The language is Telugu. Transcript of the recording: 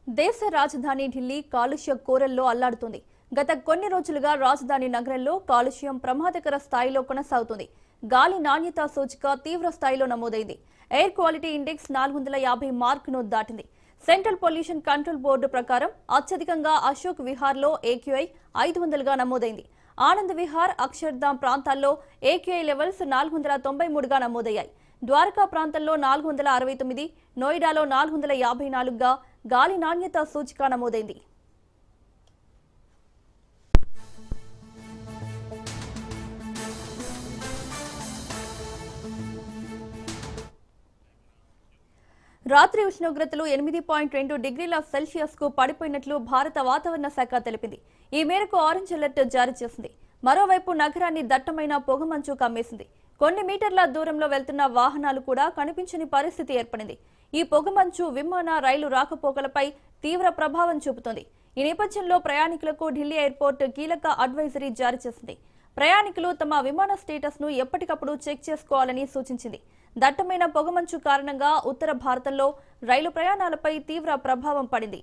దేశ రాజధాని ఢిల్లీ కాలుష్య కోరల్లో అల్లాడుతుంది. గత కొన్ని రోజులుగా రాజధాని నగరంలో కాలుష్యం ప్రమాదకర స్థాయిలో కొనసాగుతుంది. గాలి నాణ్యత సూచిక తీవ్ర స్థాయిలో నమోదైంది. ఎయిర్ క్వాలిటీ ఇండెక్స్ 450 మార్కును దాటింది. సెంట్రల్ పొల్యూషన్ కంట్రోల్ బోర్డు ప్రకారం అత్యధికంగా అశోక్ విహార్లో AQI 500గా నమోదైంది. ఆనంద్ విహార్, అక్షర్ధామ్ ప్రాంతాల్లో AQI లెవెల్స్ 493గా నమోదయ్యాయి. ద్వారకా ప్రాంతంలో 469, నోయిడాలో 454గా గాలి నాణ్యత సూచిక నమోదైంది. రాత్రి ఉష్ణోగ్రతలు 8.2 డిగ్రీల సెల్సియస్ కు పడిపోయినట్లు భారత వాతావరణ శాఖ తెలిపింది. ఈ మేరకు ఆరెంజ్ అలర్ట్ జారీ చేసింది. మరోవైపు నగరాన్ని దట్టమైన పొగమంచు కమ్మేసింది. కొన్ని మీటర్ల దూరంలో వెళ్తున్న వాహనాలు కూడా కనిపించని పరిస్థితి ఏర్పడింది. ఈ పొగమంచు విమాన, రైలు రాకపోకలపై తీవ్ర ప్రభావం చూపుతోంది. ఈ నేపథ్యంలో ప్రయాణికులకు ఢిల్లీ ఎయిర్పోర్ట్ కీలక అడ్వైజరీ జారీ చేసింది. ప్రయాణికులు తమ విమాన స్టేటస్ ను ఎప్పటికప్పుడు చెక్ చేసుకోవాలని సూచించింది. దట్టమైన పొగమంచు కారణంగా ఉత్తర భారతంలో రైలు ప్రయాణాలపై తీవ్ర ప్రభావం పడింది.